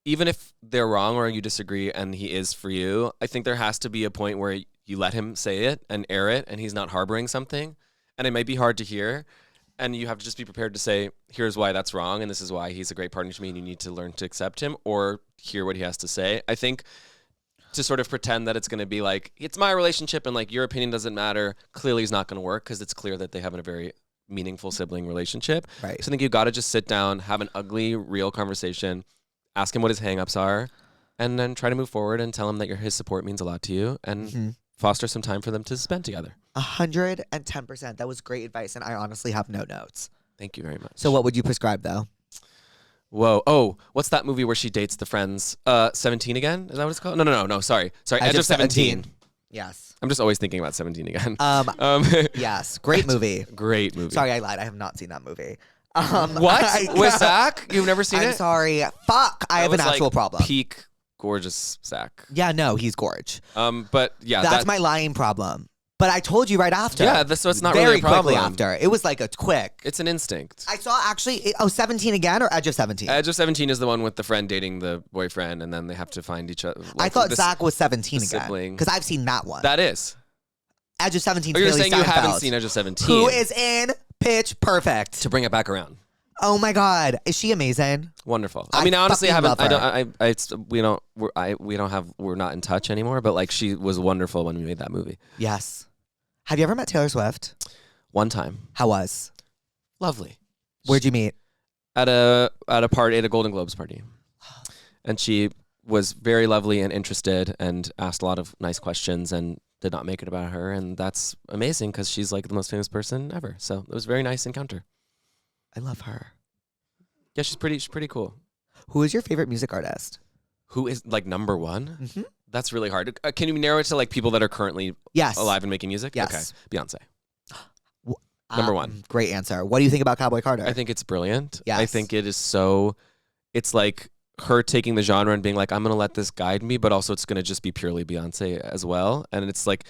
even if they're wrong or you disagree and he is for you, I think there has to be a point where you let him say it and air it and he's not harboring something. And it might be hard to hear. And you have to just be prepared to say, here's why that's wrong. And this is why he's a great partner to me and you need to learn to accept him or hear what he has to say. I think to sort of pretend that it's going to be like, it's my relationship and like your opinion doesn't matter, clearly is not going to work because it's clear that they have a very meaningful sibling relationship. Right. So I think you got to just sit down, have an ugly, real conversation, ask him what his hangups are, and then try to move forward and tell him that his support means a lot to you and foster some time for them to spend together. 110%. That was great advice, and I honestly have no notes. Thank you very much. So what would you prescribe, though? Whoa. Oh, what's that movie where she dates the friends? 17 again? Is that what it's called? No. Sorry. Edge of 17. Yes. I'm just always thinking about 17 again. Yes. Great movie. Great movie. Sorry, I lied. I have not seen that movie. What? With Zach? You've never seen I'm it? sorry. Fuck. I have an actual problem. Peak gorgeous Zach. Yeah, no, he's gorge. But yeah, That's my lying problem. But I told you right after. Yeah, so it's not very really a problem. quickly after. It was like a quick. It's an instinct. I saw actually, 17 again or Edge of 17? Edge of 17 is the one with the friend dating the boyfriend, and then they have to find each other. I thought Zach was 17 again. Sibling. Because I've seen that one. That is. Edge of 17. Oh, you're Haley saying you haven't Steinfeld, seen Edge of 17. who is in Pitch Perfect. To bring it back around. Oh my God. Is she amazing? Wonderful. I I mean, honestly, I fucking haven't. love her. We're not in touch anymore. But like, she was wonderful when we made that movie. Yes. Have you ever met Taylor Swift? One time. How was? Lovely. Where'd you meet? At a party, at a Golden Globes party, and she was very lovely and interested, and asked a lot of nice questions, and did not make it about her, and that's amazing because she's like the most famous person ever. So it was a very nice encounter. I love her. Yeah, she's pretty cool. Who is your favorite music artist? Who is like number one? Mm-hmm. That's really hard. Can you narrow it to like people that are currently alive and making music? Yes. Okay, Beyonce. Number one. Great answer. What do you think about Cowboy Carter? I think it's brilliant. Yes. I think it is so. It's like her taking the genre and being like, I'm gonna let this guide me, but also it's gonna just be purely Beyonce as well, and it's like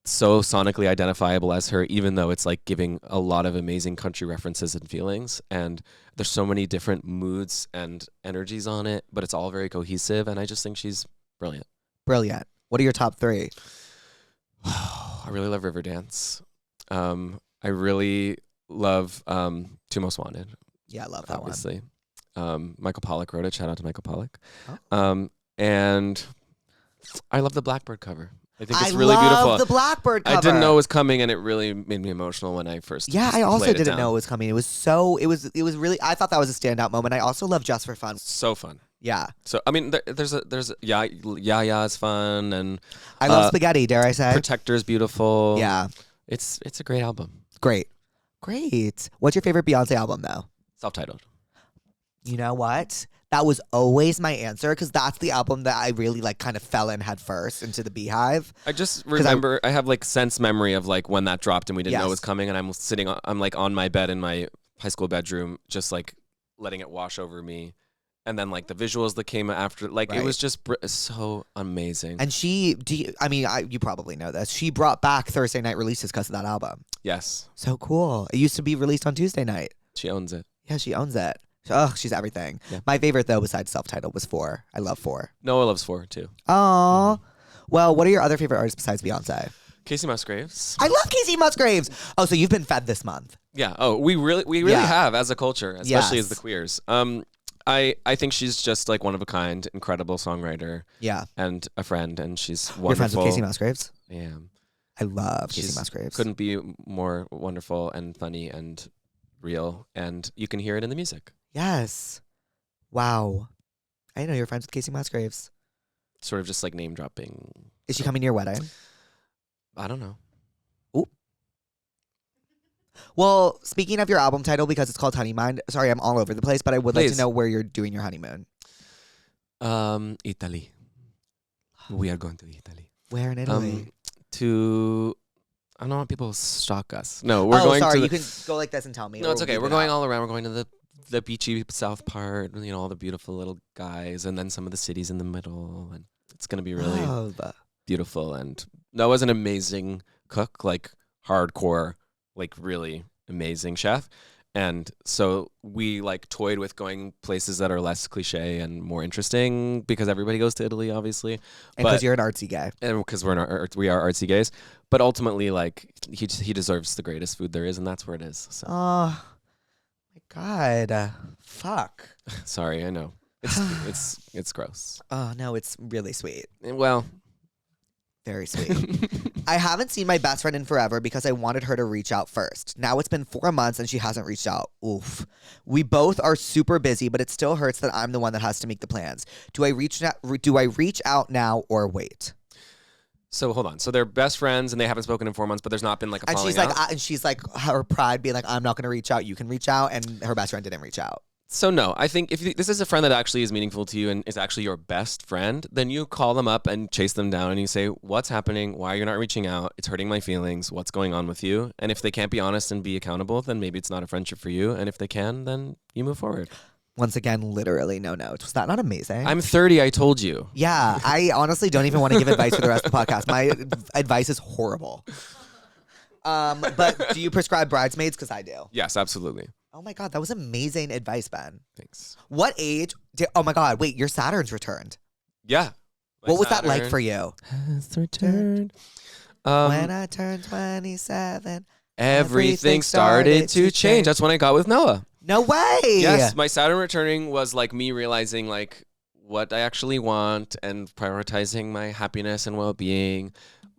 so sonically identifiable as her, even though it's like giving a lot of amazing country references and feelings, and there's so many different moods and energies on it, but it's all very cohesive, and I just think she's brilliant. Brilliant. What are your top three? I really love Riverdance. I really love Two Most Wanted. Yeah, I love that obviously. Michael Pollack wrote it. Shout out to Michael Pollack. Oh. And I love the Blackbird cover. I think it's I really love beautiful. the Blackbird cover. I didn't know it was coming, and it really made me emotional when I first. Yeah, I also laid it didn't down. know it was coming. It was really. I thought that was a standout moment. I also love Just for Fun. So fun. Yeah, So I mean, there's yeah is fun, and I love Spaghetti. Dare I say? Protector's beautiful. Yeah, it's a great album. great. What's your favorite Beyonce album though? Self-titled. You know what? That was always my answer because that's the album that I really like kind of fell in head first into the Beehive. I just remember I have like sense memory of like when that dropped and we didn't know it was Yes. coming, and I'm like on my bed in my high school bedroom, just like letting it wash over me, and then like the visuals that came after, like Right. it was just so amazing. And you probably know this. She brought back Thursday night releases because of that album. Yes, So cool. It used to be released on Tuesday night. she owns it. Yeah, she owns it. Oh, she's everything. Yeah. My favorite though, besides self-titled, was 4. I love 4. Noah loves 4 too. Oh, well, what are your other favorite artists besides Beyonce? Casey Musgraves. I love Casey Musgraves. Oh, so you've been fed this month. Yeah. Oh, we really Yeah. have as a culture, especially as Yes. the queers. I think she's just like one of a kind, incredible songwriter Yeah. and a friend, and she's wonderful. You're friends with Casey Musgraves? Yeah. I love Casey She's Musgraves. Couldn't be more wonderful and funny and real, and you can hear it in the music. Yes. Wow. I didn't know you were friends with Casey Musgraves. Sort of just like name dropping. Is she coming to your wedding? I don't know. Well, speaking of your album title, because it's called Honeymind, sorry, I'm all over the place, but I would like to Please. know where you're doing your honeymoon. Italy. We are going to Italy. Where in Italy? I don't want people to stalk us. No, we're going sorry, to. you can go like this and tell me. No, or it's okay. we'll We're leave it going out. all around. We're going to the beachy south part, all the beautiful little guys, and then some of the cities in the middle, and it's gonna be really Love. beautiful. And Noah's an amazing cook, like hardcore, like really amazing chef. And so we like toyed with going places that are less cliche and more interesting because everybody goes to Italy, obviously. And because you're an artsy guy. And because we are artsy gays, but ultimately, like he deserves the greatest food there is, and that's where it is. So Oh, my God. Fuck. sorry, I know it's gross. Oh, no, it's really sweet. Well, Very sweet. I haven't seen my best friend in forever because I wanted her to reach out first. Now it's been 4 months and she hasn't reached out. Oof. We both are super busy, but it still hurts that I'm the one that has to make the plans. Do I reach out now or wait? so hold on. So they're best friends and they haven't spoken in 4 months, but there's not been like a And falling she's like, out. and she's like, her pride being like, I'm not going to reach out. You can reach out. And her best friend didn't reach out. So no, I think if this is a friend that actually is meaningful to you and is actually your best friend, then you call them up and chase them down and you say, what's happening? Why are you not reaching out? It's hurting my feelings. What's going on with you? And if they can't be honest and be accountable, then maybe it's not a friendship for you. And if they can, then you move forward. Once again, literally no notes. Was that not amazing? I'm 30, I told you. Yeah, I honestly don't even want to give advice for the rest of the podcast. My advice is horrible. But do you prescribe bridesmaids? Because I do. Yes, absolutely. Oh my God, that was amazing advice, Ben. Thanks. What age oh my God, wait, your Saturn's returned. Yeah. What was that like for you? Has returned. When I turned 27, everything started to change. That's when I got with Noah. No way. Yes, my Saturn returning was like me realizing like what I actually want and prioritizing my happiness and well-being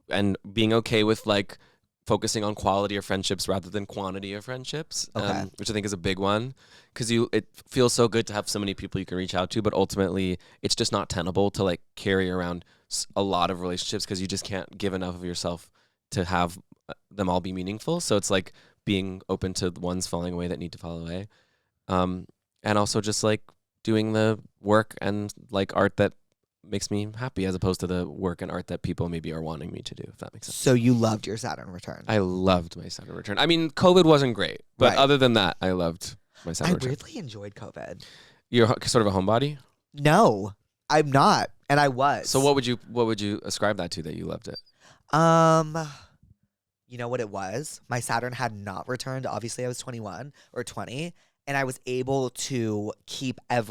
and being okay with like focusing on quality of friendships rather than quantity of friendships, which I think is a big one because it feels so good to have so many people you can reach out to, but ultimately it's just not tenable to like carry around a lot of relationships because you just can't give enough of yourself to have them all be meaningful. So it's like being open to the ones falling away that need to fall away. And also just like doing the work and like art that makes me happy as opposed to the work and art that people maybe are wanting me to do, if that makes sense. So you loved your Saturn return. I loved my Saturn return. I mean, COVID wasn't great, but Right. other than that, I loved my Saturn I return. weirdly enjoyed COVID. You're sort of a homebody? No, I'm not. And I was. So what would you ascribe that to that you loved it? You know what it was? My Saturn had not returned. Obviously, I was 21 or 20. And I was able to keep I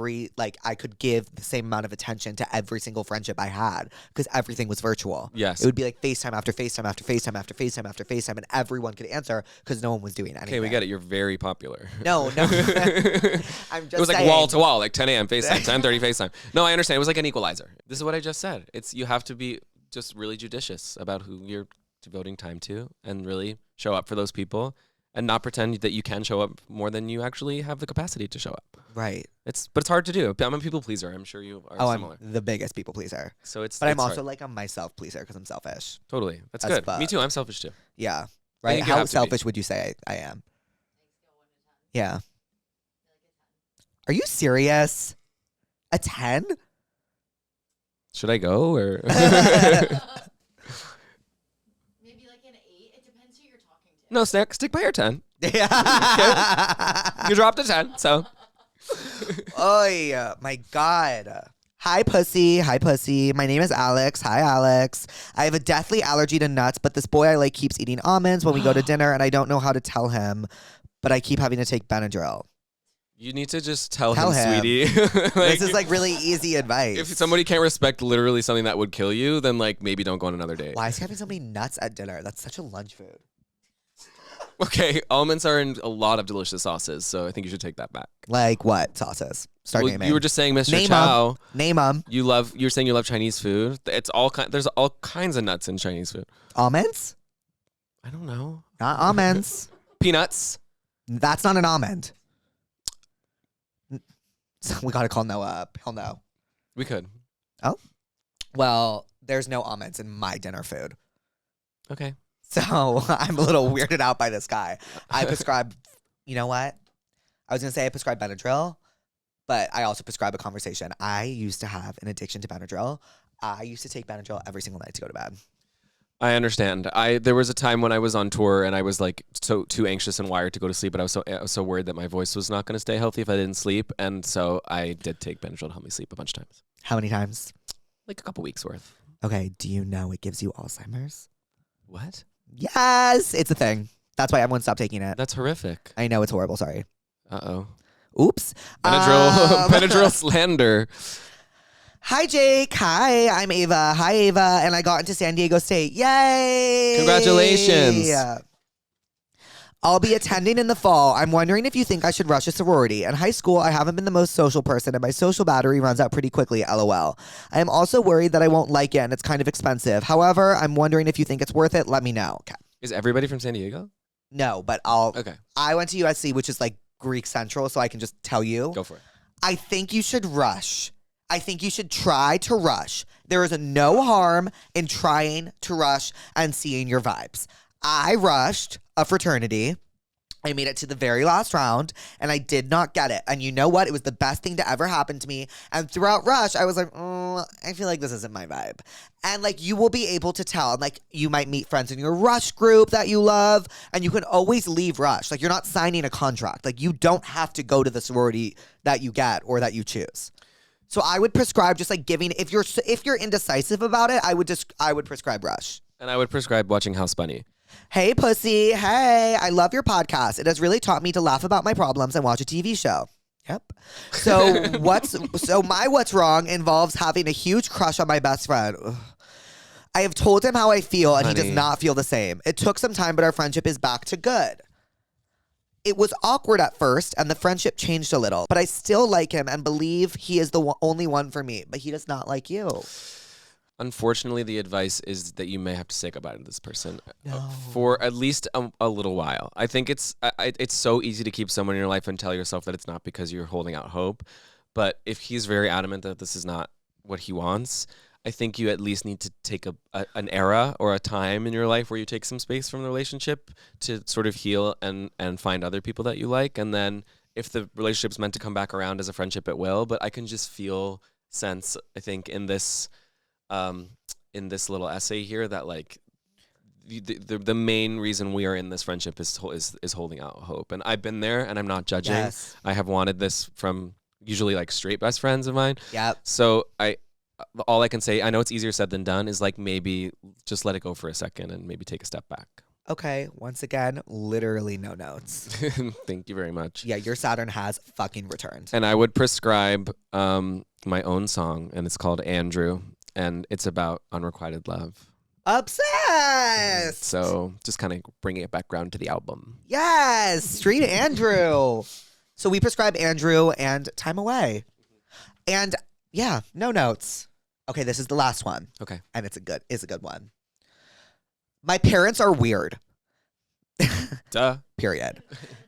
could give the same amount of attention to every single friendship I had because everything was virtual. Yes. It would be like FaceTime after FaceTime after FaceTime after FaceTime after FaceTime, and everyone could answer because no one was doing anything. Okay, we get it. You're very popular. No. I'm just It was like saying. wall to wall, like 10 a.m. FaceTime, 10:30 FaceTime. No, I understand. It was like an equalizer. This is what I just said. You have to be just really judicious about who you're devoting time to and really show up for those people. And not pretend that you can show up more than you actually have the capacity to show up. Right. But it's hard to do. I'm a people pleaser. I'm sure you are similar. I'm the biggest people pleaser. So But I'm it's also hard. like a myself pleaser because I'm selfish. Totally. That's as good. fuck. Me too. I'm selfish too. Yeah. I Right. think you How have to be. selfish would you say I am? Yeah. Are you serious? A 10? Should I go or? Maybe like an 8. It depends who you're talking to. No, stick by your 10. Yeah. You dropped a 10, so. Oy, my God. Hi, pussy. Hi, pussy. My name is Alex. Hi, Alex. I have a deathly allergy to nuts, but this boy I like keeps eating almonds when we go to dinner, and I don't know how to tell him, but I keep having to take Benadryl. You need to just tell Tell him, him. sweetie. This is like really easy advice. If somebody can't respect literally something that would kill you, then like maybe don't go on another date. Why is he having so many nuts at dinner? That's such a lunch food. Okay, almonds are in a lot of delicious sauces, so I think you should take that back. Like what sauces? Start Well, naming. you were just saying, Mr. Name Chow. 'em. Name them. You're saying you love Chinese food. There's all kinds of nuts in Chinese food. Almonds? I don't know. Not almonds. Peanuts. That's not an almond. We gotta call Noah up. He'll know. We could. Well, there's no almonds in my dinner food. Okay. So I'm a little weirded out by this guy. I prescribe, you know what? I was going to say I prescribe Benadryl, but I also prescribe a conversation. I used to have an addiction to Benadryl. I used to take Benadryl every single night to go to bed. I understand. There was a time when I was on tour and I was like so too anxious and wired to go to sleep, but I was so worried that my voice was not going to stay healthy if I didn't sleep, and so I did take Benadryl to help me sleep a bunch of times. How many times? Like a couple weeks worth. Okay, do you know it gives you Alzheimer's? What? Yes, it's a thing. That's why everyone stopped taking it. That's horrific. I know it's horrible. Sorry. Uh-oh. Oops. Benadryl, Benadryl slander. Hi, Jake. Hi, I'm Ava. Hi, Ava. And I got into San Diego State. Yay! Congratulations. I'll be attending in the fall. I'm wondering if you think I should rush a sorority. In high school, I haven't been the most social person, and my social battery runs out pretty quickly, LOL. I am also worried that I won't like it, and it's kind of expensive. However, I'm wondering if you think it's worth it. Let me know. Okay. Is everybody from San Diego? No, but Okay. I went to USC, which is like Greek Central, so I can just tell you. Go for it. I think you should rush. I think you should try to rush. There is no harm in trying to rush and seeing your vibes. I rushed a fraternity I made it to the very last round and I did not get it. And you know what? It was the best thing to ever happen to me. And throughout Rush, I was like, I feel like this isn't my vibe. And like, you will be able to tell. And like, you might meet friends in your Rush group that you love, and you can always leave Rush. Like, you're not signing a contract. Like, you don't have to go to the sorority that you get or that you choose. So I would prescribe just like giving, if you're indecisive about it, I would prescribe Rush. And I would prescribe watching House Bunny. Hey, pussy. Hey, I love your podcast. It has really taught me to laugh about my problems and watch a TV show. Yep. So what's wrong involves having a huge crush on my best friend. Ugh. I have told him how I feel, and he does not feel the same. It took some time, but our friendship is back to good. It was awkward at first, and the friendship changed a little, but I still like him and believe he is the only one for me, but he does not like you. Unfortunately, the advice is that you may have to say goodbye to this person No. for at least a little while. I think it's so easy to keep someone in your life and tell yourself that it's not because you're holding out hope. But if he's very adamant that this is not what he wants, I think you at least need to take an era or a time in your life where you take some space from the relationship to sort of heal and find other people that you like. And then if the relationship's meant to come back around as a friendship, it will. But I can just sense, I think, in this little essay here that like the main reason we are in this friendship is holding out hope. And I've been there, and I'm not judging. Yes. I have wanted this from usually like straight best friends of mine. Yep. So all I can say, I know it's easier said than done, is like maybe just let it go for a second and maybe take a step back. Okay, once again, literally no notes. Thank you very much. Yeah, your Saturn has fucking returned. And I would prescribe my own song, and it's called Andrew, and it's about unrequited love. Obsessed! So just kind of bringing it back around to the album. Yes, Street Andrew. So we prescribe Andrew and Time Away. And yeah, no notes. Okay, this is the last one. Okay. And it's a good one. My parents are weird. Duh. Period.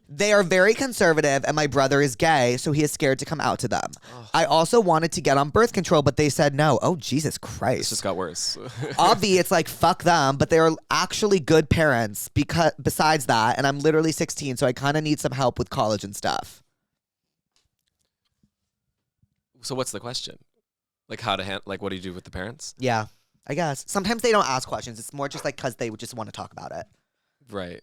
They are very conservative, and my brother is gay, so he is scared to come out to them. Oh. I also wanted to get on birth control, but they said no. Oh, Jesus This Christ. just got worse. Obvi, it's like, fuck them, but they're actually good parents besides that, and I'm literally 16, so I kind of need some help with college and stuff. So what's the question? Like how to what do you do with the parents? Yeah, I guess. Sometimes they don't ask questions. It's more just like because they would just want to talk about it. Right.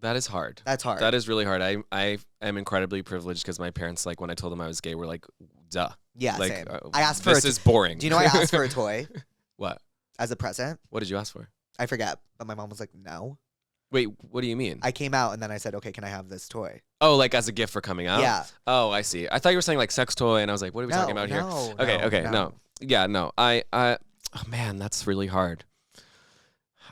That is hard. That's hard. That is really hard. I am incredibly privileged because my parents, like, when I told them I was gay, were like, duh. Yeah, like, same. I asked for this is boring. Do you know I asked for a toy What? as a present? What did you ask for? I forget, but my mom was like, no. Wait, what do you mean? I came out and then I said, okay, can I have this toy? Oh, like as a gift for coming out? Yeah. Oh, I see. I thought you were saying like sex toy, and I was like, what are we talking about here? Okay, no. Yeah, no. Oh man, that's really hard.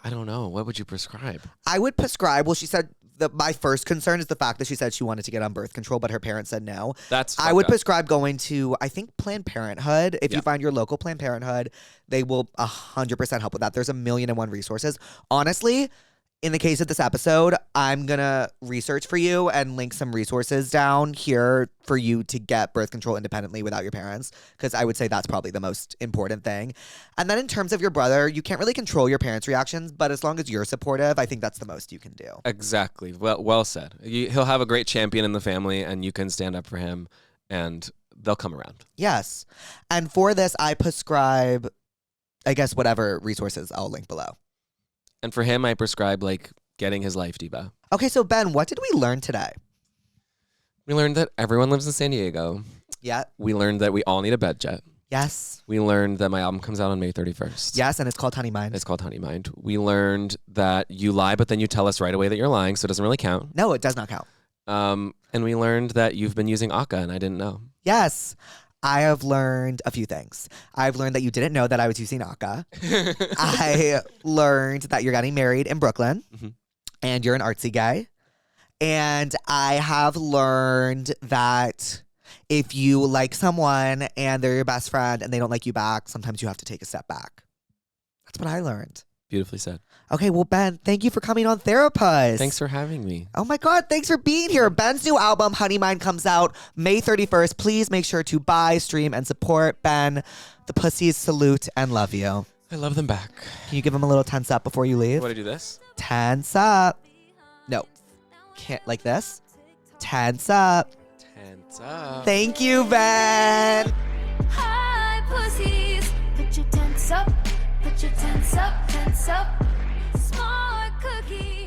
I don't know. What would you prescribe? I would prescribe, well, she said, my first concern is the fact that she said she wanted to get on birth control, but her parents said no. I would prescribe going to, I think, Planned Parenthood. If you find your local Planned Parenthood, they will 100% help with that. There's 1,000,001 resources. Honestly, in the case of this episode, I'm going to research for you and link some resources down here for you to get birth control independently without your parents, because I would say that's probably the most important thing. And then in terms of your brother, you can't really control your parents' reactions, but as long as you're supportive, I think that's the most you can do. Exactly. Well said. He'll have a great champion in the family, and you can stand up for him, and they'll come around. Yes. And for this, I prescribe, I guess, whatever resources I'll link below. And for him, I prescribe like getting his life diva. Okay, so Ben, what did we learn today? We learned that everyone lives in San Diego. Yeah. We learned that we all need a bed jet. Yes. We learned that my album comes out on May 31st. Yes, and it's called Honeymind. It's called Honeymind. We learned that you lie, but then you tell us right away that you're lying, so it doesn't really count. No, it does not count. And we learned that you've been using Aca, and I didn't know. Yes. I have learned a few things. I've learned that you didn't know that I was using Aca. I learned that you're getting married in Brooklyn, and you're an artsy guy. And I have learned that if you like someone and they're your best friend and they don't like you back, sometimes you have to take a step back. That's what I learned. Beautifully said. Okay, well, Ben, thank you for coming on Therapuss. Thanks for having me. Oh my God, thanks for being here. Ben's new album, Honeymind, comes out May 31st. Please make sure to buy, stream, and support Ben. The pussies salute and love you. I love them back. Can you give him a little tense up before you leave? Want to do this? Tense up. No. like this. Tense up. Tense up. Thank you, Ben. Hi, pussies. Put your tense up. Put your tense up. Tense up. Smart cookie.